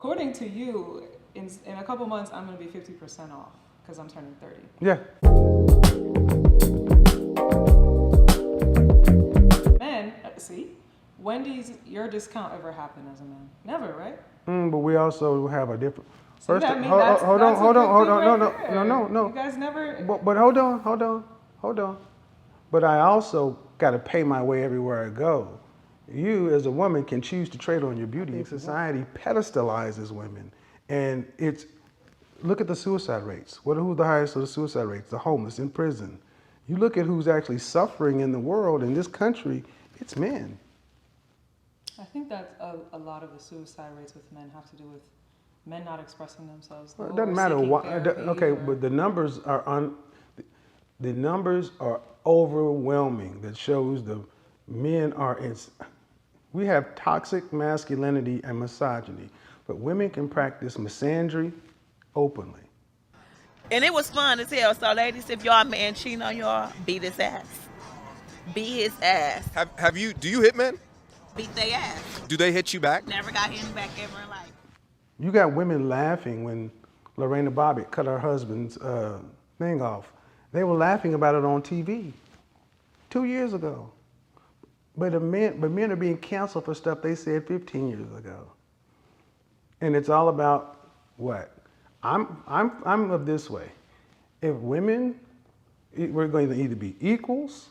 According to you, in a couple months, I'm going to be 50% off because I'm turning 30. Yeah. Men, see, when does your discount ever happen as a man? Never, right? But we also have a different. See, First, that means hold that's on, a hold good on, hold thing on, right there. no. You guys never. But hold on. But I also got to pay my way everywhere I go. You, as a woman, can choose to trade on your beauty. Society pedestalizes women, and it's look at the suicide rates. Who's the highest of the suicide rates? The homeless in prison. You look at who's actually suffering in the world in this country. It's men. I think that a lot of the suicide rates with men have to do with men not expressing themselves. Well, it doesn't matter why. Okay, but the numbers are the numbers are overwhelming. That shows the men are in. We have toxic masculinity and misogyny, but women can practice misandry openly. And it was fun as hell. So, ladies, if y'all man cheating on y'all, beat his ass. Beat his ass. Have you? Do you hit men? Beat their ass. Do they hit you back? Never got hit back ever in life. You got women laughing when Lorena Bobbitt cut her husband's thing off. They were laughing about it on TV 2 years ago. But men are being canceled for stuff they said 15 years ago. And it's all about what? I'm of this way. If women, we're going to either be equals,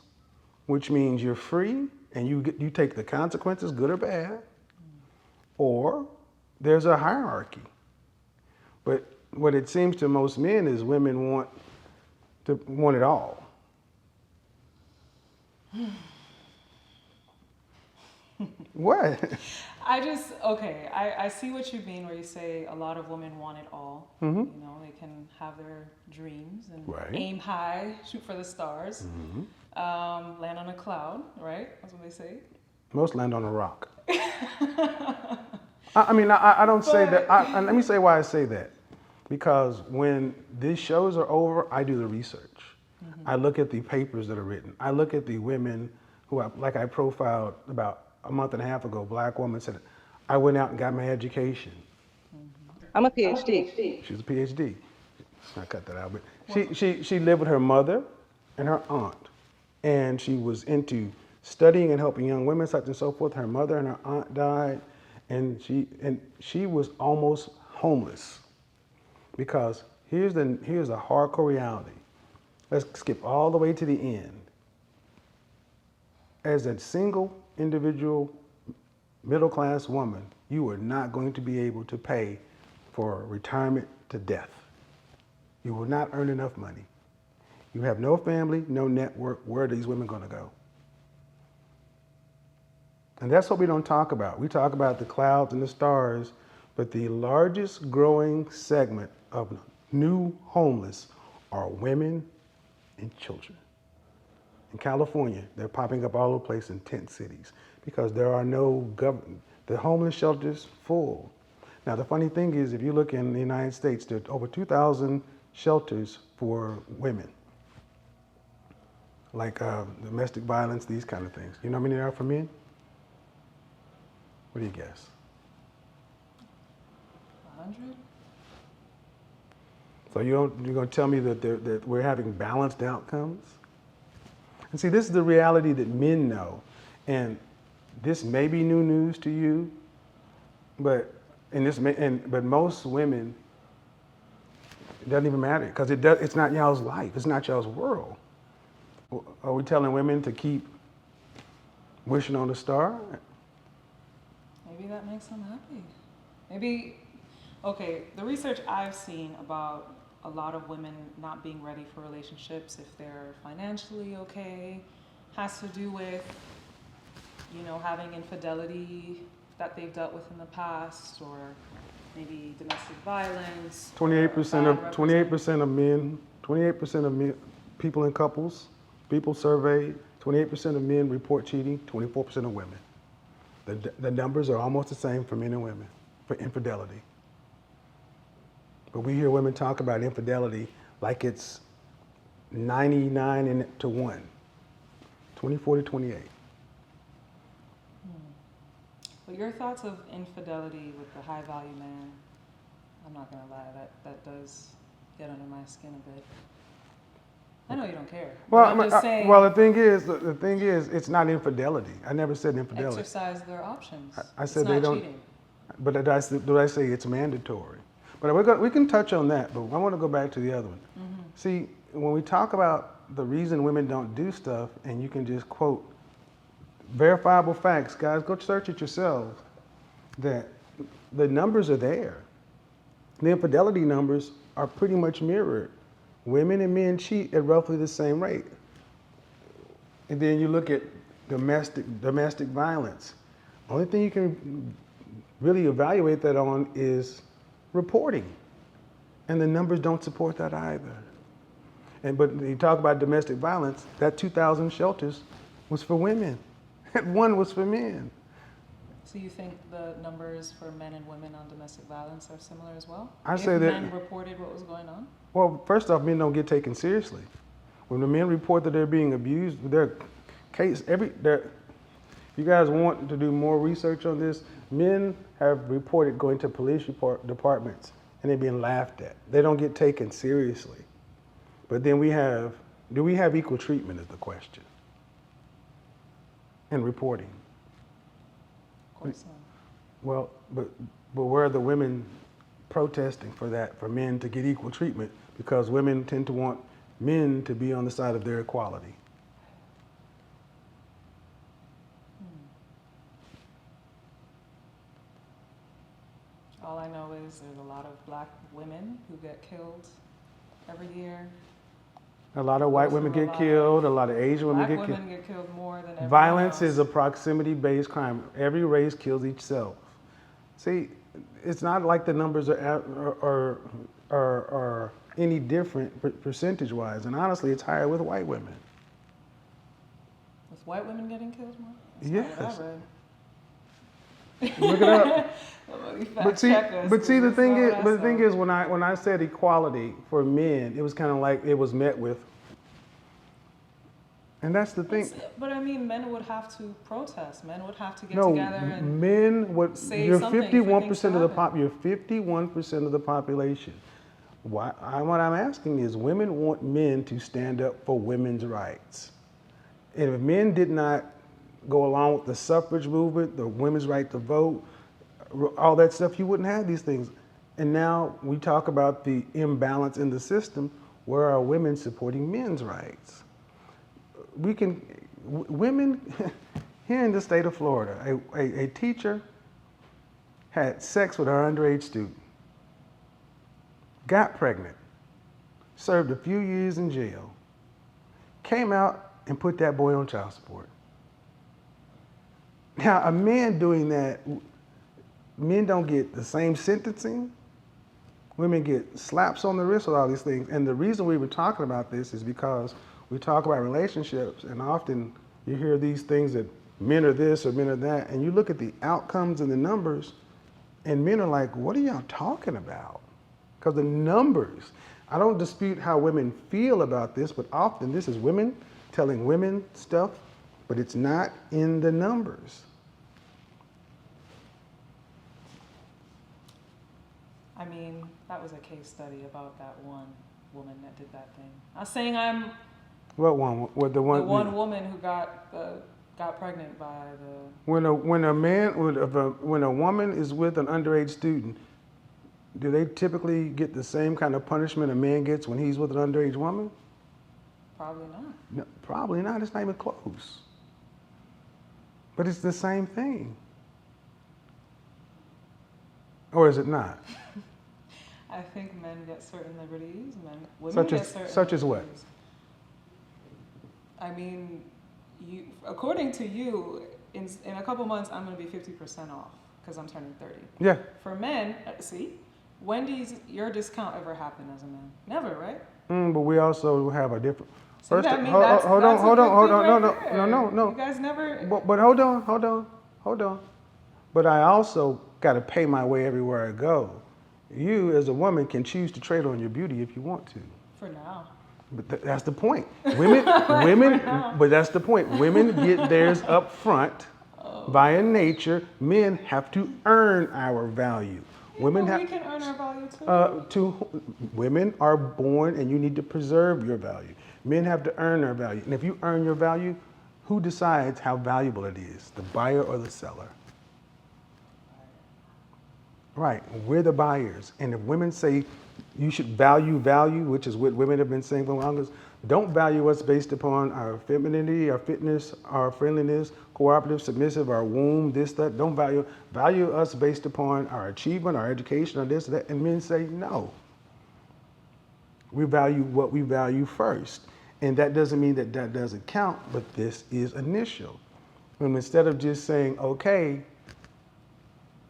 which means you're free and you take the consequences, good or bad, or there's a hierarchy. But what it seems to most men is women want it all. What? I see what you mean where you say a lot of women want it all. You know, they can have their dreams and aim high, shoot for the stars, land on a cloud, right? That's what they say. Most land on a rock. I don't say that. And let me say why I say that. Because when these shows are over, I do the research. I look at the papers that are written. I look at the women who, I profiled about a month and a half ago, black woman said, I went out and got my education. I'm a PhD. She's a PhD. I cut that out, but she lived with her mother and her aunt. And she was into studying and helping young women, such and so forth. Her mother and her aunt died, and she was almost homeless. Because here's a hardcore reality. Let's skip all the way to the end. As a single individual middle-class woman, you are not going to be able to pay for retirement to death. You will not earn enough money. You have no family, no network. Where are these women going to go? And that's what we don't talk about. We talk about the clouds and the stars, but the largest growing segment of new homeless are women and children. In California, they're popping up all over the place in tent cities because there are no government. The homeless shelters full. Now, the funny thing is, if you look in the United States, there are over 2,000 shelters for women, like domestic violence, these kind of things. You know how many there are for men? What do you guess? 100? So you're going to tell me that we're having balanced outcomes? And see, this is the reality that men know. And this may be new news to you, but most women, it doesn't even matter because it's not y'all's life. It's not y'all's world. Are we telling women to keep wishing on a star? Maybe that makes them happy. Maybe, okay, the research I've seen about a lot of women not being ready for relationships if they're financially okay has to do with, you know, having infidelity that they've dealt with in the past, or maybe domestic violence. 28% of men, people in couples, people surveyed, 28% of men report cheating, 24% of women. The numbers are almost the same for men and women for infidelity. But we hear women talk about infidelity like it's 99 to 1, 24 to 28. But your thoughts of infidelity with the high value man, I'm not gonna lie, that does get under my skin a bit. I know you don't care. Well, But I'm just saying, well, the thing is, it's not infidelity. I never said infidelity. exercise their options. I It's said not they don't. cheating. But did I say it's mandatory? But we can touch on that. But I want to go back to the other one. Mm-hmm. See, when we talk about the reason women don't do stuff, and you can just quote verifiable facts, guys, go search it yourselves. That the numbers are there. The infidelity numbers are pretty much mirrored. Women and men cheat at roughly the same rate. And then you look at domestic violence. Only thing you can really evaluate that on is reporting. And the numbers don't support that either. But you talk about domestic violence, that 2,000 shelters was for women. That one was for men. So you think the numbers for men and women on domestic violence are similar as well? I If say that- men reported what was going on? Well, first off, men don't get taken seriously. When the men report that they're being abused, you guys want to do more research on this, men have reported going to police departments and they're being laughed at. They don't get taken seriously. But then do we have equal treatment is the question in reporting? Of course not. Well, but where are the women protesting for that, for men to get equal treatment? Because women tend to want men to be on the side of their equality. All I know is there's a lot of black women who get killed every year. A lot of white women get killed, a lot of Asian women Black get killed. women get killed more than everyone Violence else. is a proximity-based crime. Every race kills itself. See, it's not like the numbers are any different percentage-wise, and honestly, it's higher with white women. With white women getting killed more? That's Yes. not what I read. Look it up. Somebody fact But see, check us, but see, 'cause the that's thing not is, what I but the saw. thing is, when I said equality for men, it was kind of like it was met with, and that's the thing. But I mean, men would have to protest. Men would have to get No, together and men would. say You're something for 51% of the things to happen. You're 51% of the population. What I'm asking is, women want men to stand up for women's rights. And if men did not go along with the suffrage movement, the women's right to vote, all that stuff, you wouldn't have these things. And now we talk about the imbalance in the system. Where are women supporting men's rights? Women here in the state of Florida, a teacher had sex with her underage student, got pregnant, served a few years in jail, came out and put that boy on child support. Now, a man doing that, men don't get the same sentencing. Women get slaps on the wrist with all these things. And the reason we were talking about this is because we talk about relationships, and often you hear these things that men are this or men are that, and you look at the outcomes and the numbers, and men are like, what are y'all talking about? Because the numbers, I don't dispute how women feel about this, but often this is women telling women stuff, but it's not in the numbers. I mean, that was a case study about that one woman that did that thing. I'm saying I'm What one? What the one? the one woman who got pregnant by the. When a woman is with an underage student, do they typically get the same kind of punishment a man gets when he's with an underage woman? Probably not. No, probably not. It's not even close. But it's the same thing. Or is it not? I think men get certain liberties. Women Such get as- certain such as what? liberties. I mean, according to you, in a couple months, I'm going to be 50% off because I'm turning 30. Yeah. For men, see, when does your discount ever happen as a man? Never, right? But we also have a different. So First, that means hold that's on, a good thing right no. there. You guys never. But hold on. But I also got to pay my way everywhere I go. You, as a woman, can choose to trade on your beauty if you want to. For now. But that's the point. But that's the point. Women get theirs up front. via nature, men have to earn our value. Women we have can earn our value women are born, and you need to preserve your value. Men have to earn their value, and if you earn your value, who decides how valuable it is, the buyer or the seller? Right, we're the buyers, and if women say you should value, which is what women have been saying for the longest, don't value us based upon our femininity, our fitness, our friendliness, cooperative, submissive, our womb, this, that. Don't value us based upon our achievement, our education, or this, that. And men say no. We value what we value first. And that doesn't mean that that doesn't count, but this is initial. And instead of just saying, okay,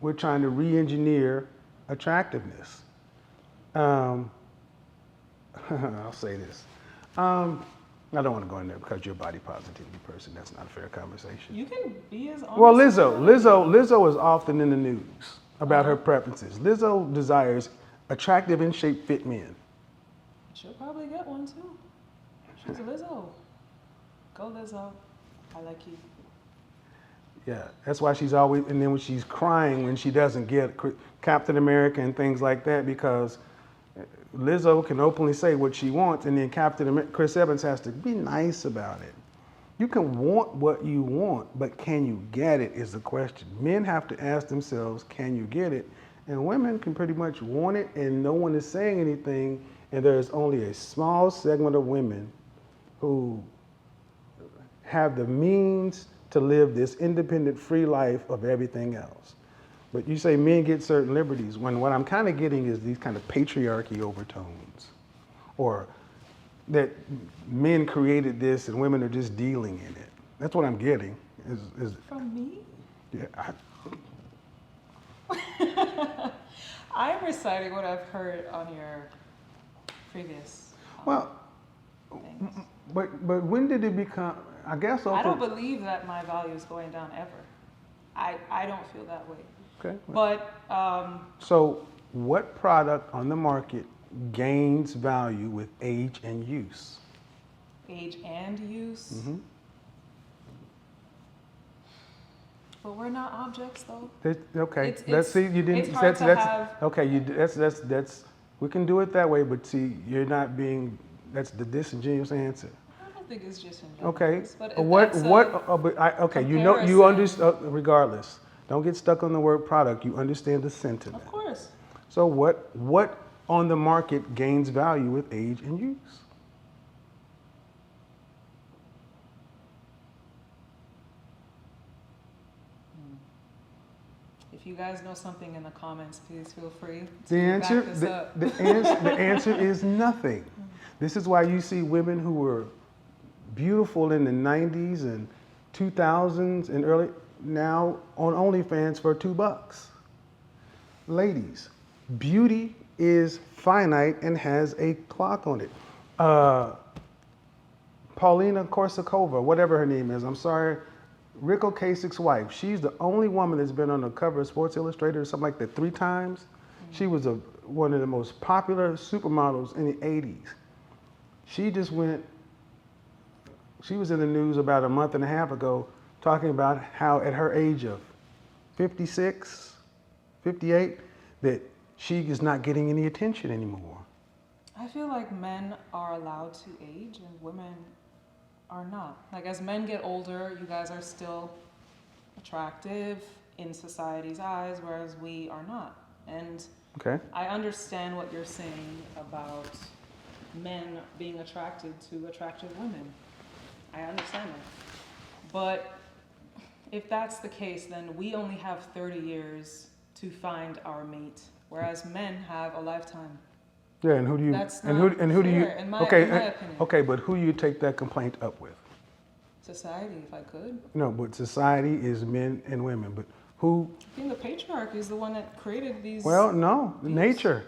we're trying to re-engineer attractiveness. I'll say this. I don't want to go in there because you're a body positivity person. That's not a fair conversation. You can be as honest. Well, Lizzo is often in the news about her preferences. Lizzo desires attractive and shape fit men. She'll probably get one too. She's Lizzo. Go Lizzo. I like you. Yeah, that's why she's always, and then when she's crying when she doesn't get Captain America and things like that, because Lizzo can openly say what she wants, and then Chris Evans has to be nice about it. You can want what you want, but can you get it is the question. Men have to ask themselves, can you get it? And women can pretty much want it, and no one is saying anything, and there's only a small segment of women who have the means to live this independent, free life of everything else. But you say men get certain liberties, when what I'm kind of getting is these kind of patriarchy overtones, or that men created this and women are just dealing in it. That's what I'm getting. Is From me? Yeah. I'm reciting what I've heard on your previous Well, things. but when did it become, I guess. I don't believe that my value is going down ever. I don't feel that way. Okay. But So what product on the market gains value with age and use? age and use. Mm-hmm. But we're not objects, though. Okay, It's- let's see. You didn't. it's hard to have- Okay. That's. We can do it that way, but see, you're not being. That's the disingenuous answer. I don't think it's just injustice. Okay. But What? that's a What? Okay. You comparison. understand. Regardless, don't get stuck on the word product. You understand the sentiment. Of course. So what on the market gains value with age and use? If you guys know something in the comments, please feel free to The answer, back this up. the answer is nothing. This is why you see women who were beautiful in the 90s and 2000s and early, now on OnlyFans for $2. Ladies, beauty is finite and has a clock on it. Paulina Korsakova, whatever her name is, I'm sorry, Rick Ocasek's wife, she's the only woman that's been on the cover of Sports Illustrated or something like that 3 times. She was one of the most popular supermodels in the 80s. She just went, she was in the news about a month and a half ago talking about how at her age of 56, 58, that she is not getting any attention anymore. I feel like men are allowed to age and women are not. Like, as men get older, you guys are still attractive in society's eyes, whereas we are not. And Okay. I understand what you're saying about men being attracted to attractive women. I understand that. But if that's the case, then we only have 30 years to find our mate, whereas men have a lifetime. Yeah, and who do you? That's and not who do you? fair, in my opinion. Okay, but who do you take that complaint up with? Society, if I could. No, but society is men and women. But who? I think the patriarchy is the one that created these. Well, no, these- nature.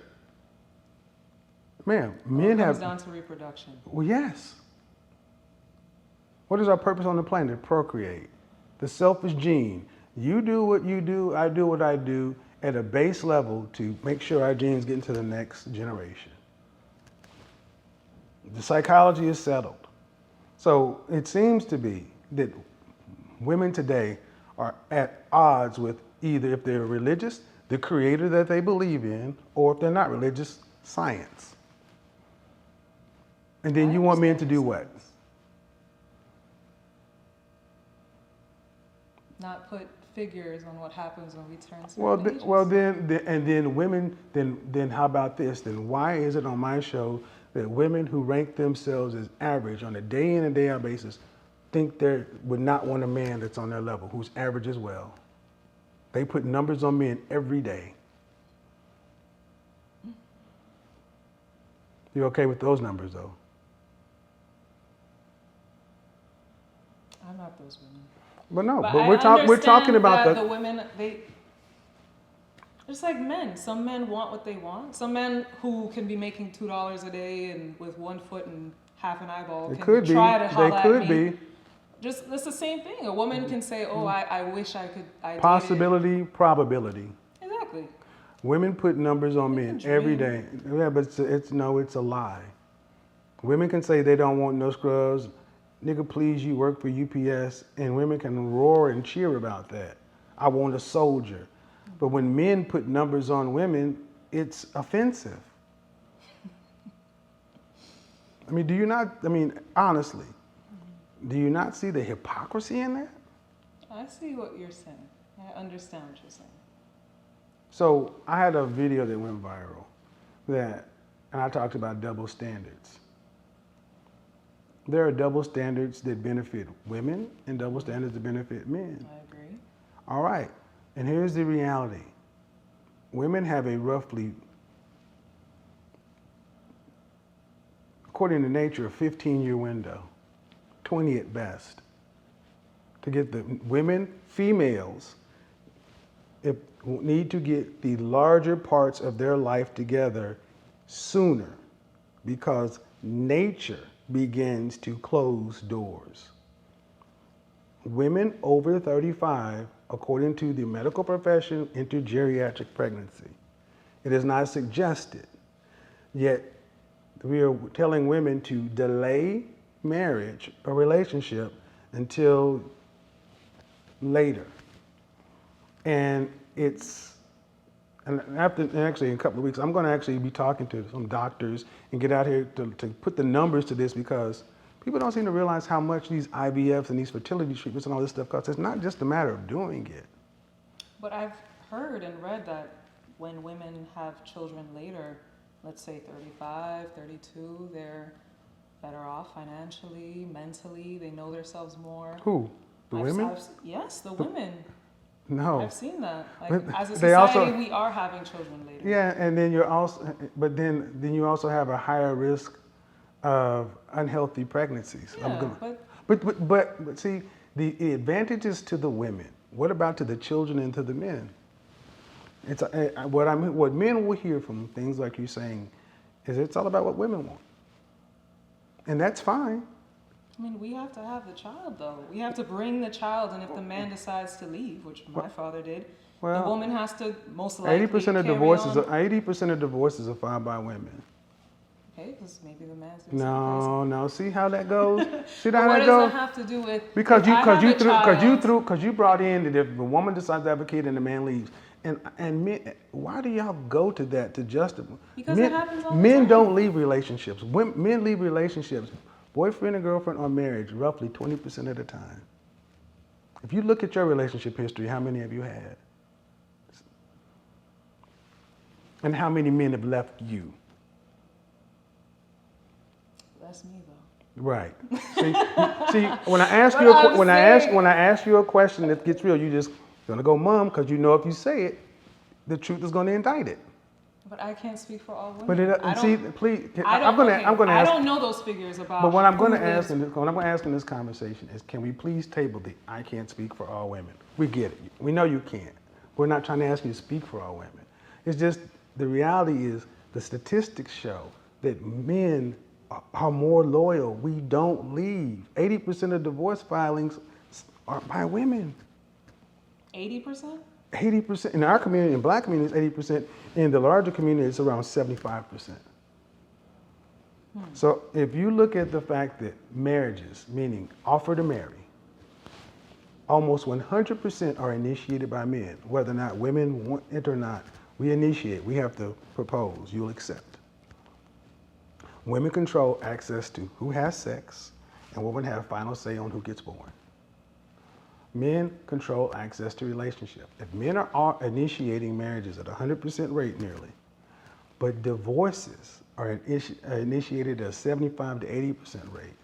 Ma'am, Well, men it comes have. down to reproduction. Well, yes. What is our purpose on the planet? Procreate. The selfish gene. You do what you do, I do what I do at a base level to make sure our genes get into the next generation. The psychology is settled. So it seems to be that women today are at odds with either, if they're religious, the creator that they believe in, or if they're not religious, science. And then I you want men to understand do the what? science. Not put figures on what happens when we turn certain ages. And then women, then how about this? Then why is it on my show that women who rank themselves as average on a day in and day out basis think they would not want a man that's on their level, who's average as well? They put numbers on men every day. You okay with those numbers though? I'm not those women. But no, But but I we're talking understand about that the women, just like men. Some men want what they want. Some men who can be making $2 a day and with 1 foot and half an eyeball It can could be. try to holler They at could me. be. Just that's the same thing. A woman can say, "Oh, I wish I could." I dated-" Possibility, probability. Exactly. Women put numbers on They men can every dream. day. Yeah, but it's a lie. Women can say they don't want no scrubs. Nigga, please, you work for UPS, and women can roar and cheer about that. I want a soldier. But when men put numbers on women, it's offensive. I mean, honestly, do you not see the hypocrisy in that? I see what you're saying. I understand what you're saying. So I had a video that went viral and I talked about double standards. There are double standards that benefit women and double standards that benefit men. I agree. All right, and here's the reality. Women have a roughly, according to nature, a 15-year window, 20 at best, to get the females, need to get the larger parts of their life together sooner, because nature begins to close doors. Women over 35, according to the medical profession, enter geriatric pregnancy. It is not suggested, yet we are telling women to delay marriage or relationship until later. And actually in a couple of weeks, I'm going to actually be talking to some doctors and get out here to put the numbers to this, because people don't seem to realize how much these IVFs and these fertility treatments and all this stuff costs. It's not just a matter of doing it. But I've heard and read that when women have children later, let's say 35, 32, they're better off financially, mentally, they know themselves more. Who? The women? Yes, the women. No. I've seen that. Like, But as a they society, also- we are having children later. Yeah, and then then you also have a higher risk of unhealthy pregnancies. Yeah, But see, the advantages to the women. What about to the children and to the men? It's what men will hear from things like you're saying is it's all about what women want, and that's fine. I mean, we have to have the child, though. We have to bring the child, and if the man decides to leave, which my father did, the woman has to most likely 80% of carry divorces. on. 80% of divorces are filed by women. Okay, because maybe the man's doing something No. See how that goes. See crazy. But how what that does goes. that have to do with? Because if I have a child- you brought in that if the woman decides to have a kid and the man leaves, and men, why do y'all go to that to justify? Because it happens all the Men time. don't leave relationships. Men leave relationships, boyfriend and girlfriend or marriage, roughly 20% of the time. If you look at your relationship history, how many have you had? And how many men have left you? That's me, though. Right. See, when I ask But you, I'm when saying- I ask you a question that gets real, you just gonna go mum, because you know if you say it, the truth is gonna indict it. But I can't speak for all women. But I see, don't- please, I I'm gonna I ask. don't know those figures about. But what I'm going to who ask lives- in this conversation is, can we please table the I can't speak for all women? We get it. We know you can't. We're not trying to ask you to speak for all women. It's just the reality is the statistics show that men are more loyal. We don't leave. 80% of divorce filings are by women. 80%? 80% in our community, in black communities, 80%. In the larger community, it's around 75%. So if you look at the fact that marriages, meaning offer to marry, almost 100% are initiated by men. Whether or not women want it or not, we initiate. We have to propose. You'll accept. Women control access to who has sex, and women have final say on who gets born. Men control access to relationship. If men are initiating marriages at 100% rate nearly, but divorces are initiated at a 75 to 80% rate,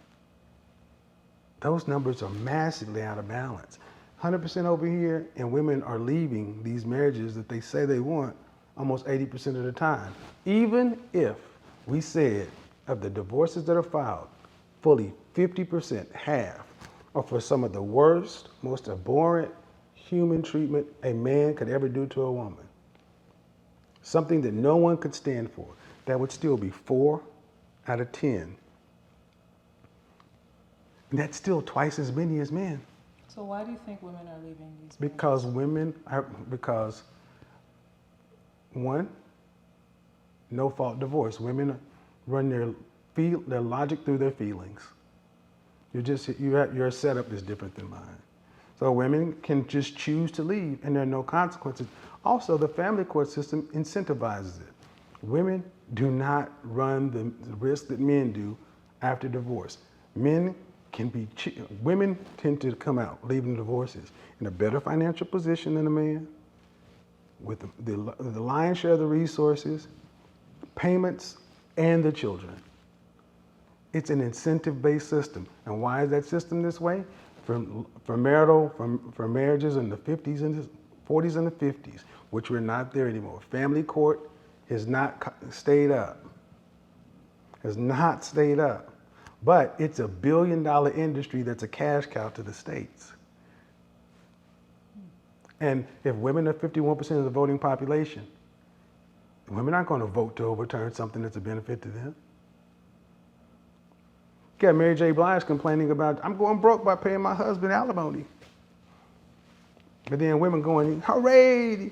those numbers are massively out of balance. 100% over here, and women are leaving these marriages that they say they want almost 80% of the time. Even if we said of the divorces that are filed, fully 50%, half, are for some of the worst, most abhorrent human treatment a man could ever do to a woman. Something that no one could stand for. That would still be 4 out of 10. And that's still twice as many as men. So why do you think women are leaving these? Because because one, no fault divorce. Women run their logic through their feelings. Your setup is different than mine. So women can just choose to leave and there are no consequences. Also, the family court system incentivizes it. Women do not run the risk that men do after divorce. Women tend to come out leaving divorces in a better financial position than a man, with the lion's share of the resources, payments, and the children. It's an incentive-based system. And why is that system this way? For marriages in the 50s and the 40s and the 50s, which we're not there anymore. Family court has not stayed up. Has not stayed up. But it's a $1 billion industry that's a cash cow to the states. And if women are 51% of the voting population, women aren't going to vote to overturn something that's a benefit to them. You got Mary J. Blige complaining about, I'm going broke by paying my husband alimony. But then women going, hooray!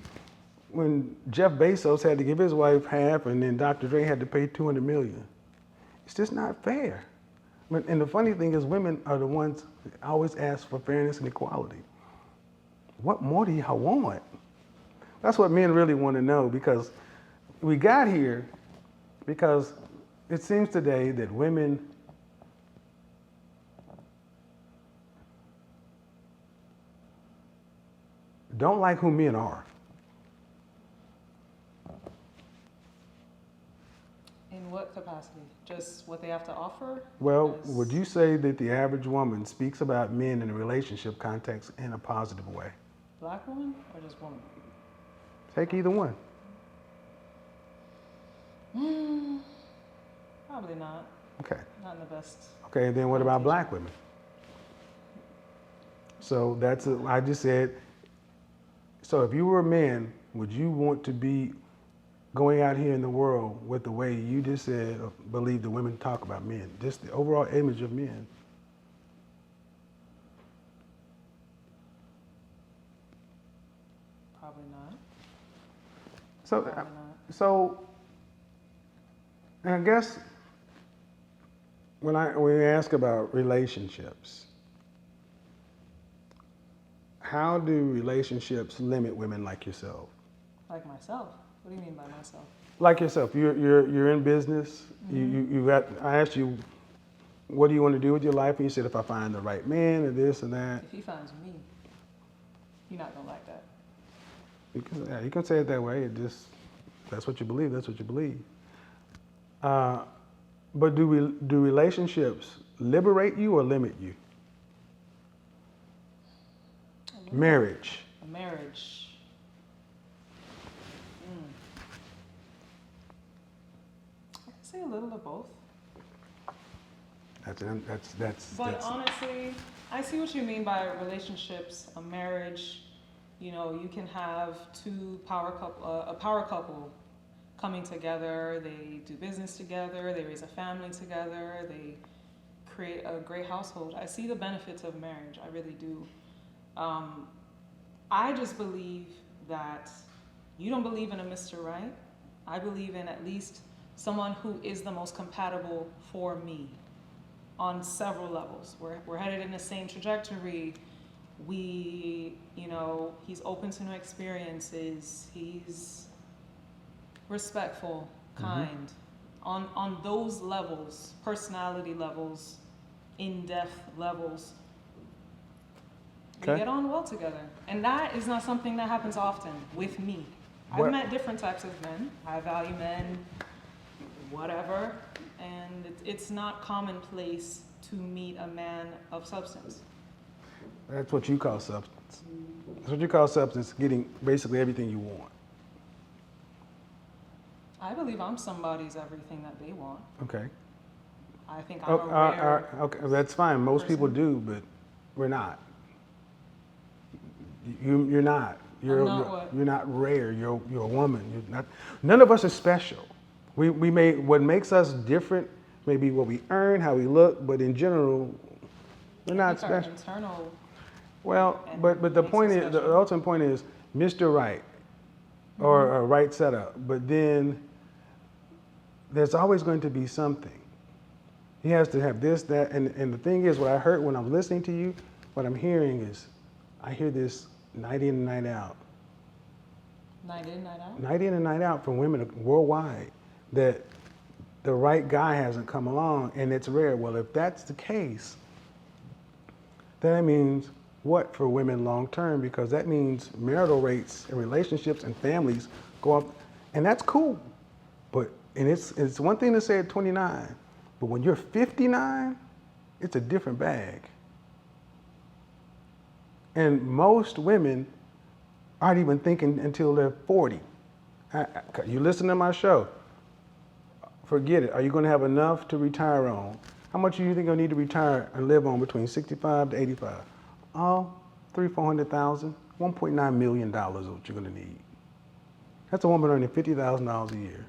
When Jeff Bezos had to give his wife half and then Dr. Dre had to pay $200 million. It's just not fair. And the funny thing is women are the ones that always ask for fairness and equality. What more do y'all want? That's what men really want to know, because we got here because it seems today that women don't like who men are. In what capacity? Just what they have to offer? Well, would you say that the average woman speaks about men in a relationship context in a positive way? Black woman or just woman? Take either one. Probably not. Okay. Not in the best. Okay, then what about black women? So I just said, so if you were a man, would you want to be going out here in the world with the way you just said, believe the women talk about men, just the overall image of men? Probably not. So I guess when we ask about relationships, how do relationships limit women like yourself? Like myself? What do you mean by myself? Like yourself, you're in business. Mm-hmm. I asked you, what do you want to do with your life? And you said, if I find the right man, or this and that. If he finds me, you're not gonna like that. You can say it that way. That's what you believe. That's what you believe. But do relationships liberate you or limit you? Marriage. A marriage. I can say a little of both. That's honestly, I see what you mean by relationships, a marriage. You know, you can have a power couple coming together. They do business together. They raise a family together. They create a great household. I see the benefits of marriage. I really do. I just believe that you don't believe in a Mr. Right. I believe in at least someone who is the most compatible for me on several levels. We're headed in the same trajectory. He's open to new experiences. He's respectful, kind. On those levels, personality levels, in-depth levels, we Okay. get on well together. And that is not something that happens often with me. I've met different types of men, high value men, whatever, and it's not commonplace to meet a man of substance. That's what you call substance. That's what you call substance, getting basically everything you want. I believe I'm somebody's everything that they want. Okay. I think I'm a rare. Okay, that's fine. Most people person. do, but we're not. You're not. You're not rare. You're a woman. You're not. None of us are special. What makes us different may be what we earn, how we look, but in general, we're not I think our special. internal. Well, and but the makes point us is, the special. ultimate point is Mr. Right or a right setup. But then there's always going to be something. He has to have this, that, and the thing is, what I heard when I'm listening to you, what I'm hearing is, I hear this night in and night out. Night in, night out. Night in and night out from women worldwide, that the right guy hasn't come along, and it's rare. Well, if that's the case, then that means what for women long term? Because that means marital rates and relationships and families go up, and that's cool. And it's one thing to say at 29, but when you're 59, it's a different bag. And most women aren't even thinking until they're 40. You listen to my show, forget it. Are you going to have enough to retire on? How much do you think you'll need to retire and live on between 65 to 85? Oh, $300,000, $1.9 million is what you're going to need. That's a woman earning $50,000 a year.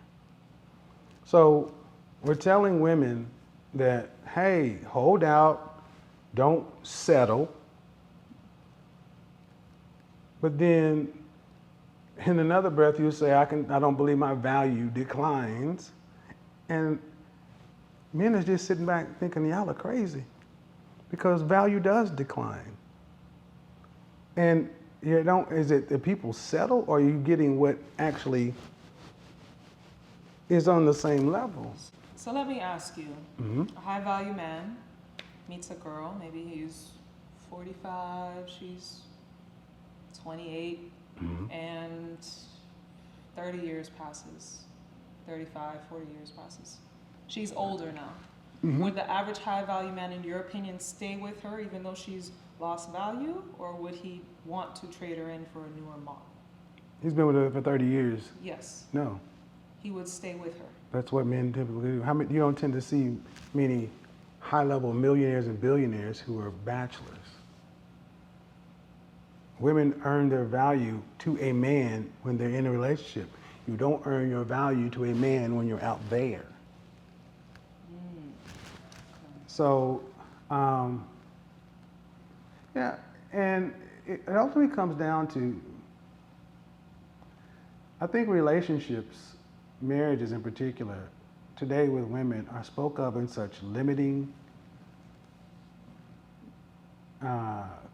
So we're telling women that, hey, hold out, don't settle. But then in another breath, you say, I don't believe my value declines. And men are just sitting back thinking, y'all are crazy, because value does decline. And is it that people settle, or are you getting what actually is on the same level? So let me ask you, a high value man meets a girl, maybe he's 45, she's 28, and 30 years passes, 35, 40 years passes. She's older now. Would the average high value man, in your opinion, stay with her even though she's lost value, or would he want to trade her in for a newer model? He's been with her for 30 years. Yes. No. He would stay with her. That's what men typically do. You don't tend to see many high-level millionaires and billionaires who are bachelors. Women earn their value to a man when they're in a relationship. You don't earn your value to a man when you're out there. So, yeah, and it ultimately comes down to, I think relationships, marriages in particular, today with women are spoke of in such limiting,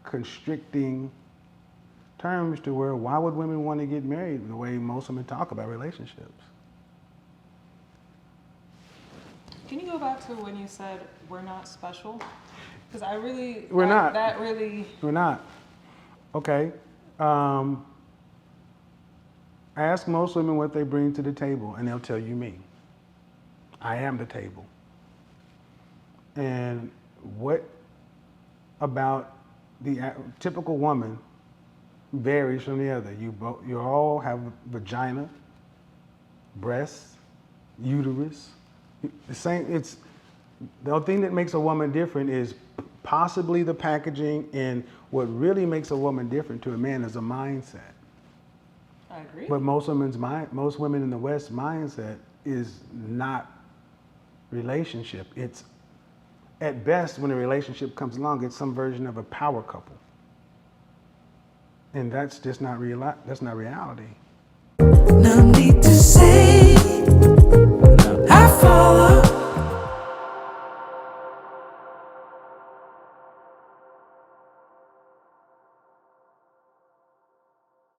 constricting terms to where why would women want to get married the way most women talk about relationships? Can you go back to when you said we're not special? Because I really... We're not. That really... We're not. Okay. Ask most women what they bring to the table, and they'll tell you me. I am the table. And what about the typical woman varies from the other? You all have vagina, breasts, uterus. The same. It's the thing that makes a woman different is possibly the packaging, and what really makes a woman different to a man is a mindset. I agree. But most women in the West mindset is not relationship. It's at best, when a relationship comes along, it's some version of a power couple, and that's just not real. That's not reality. No need to say I follow.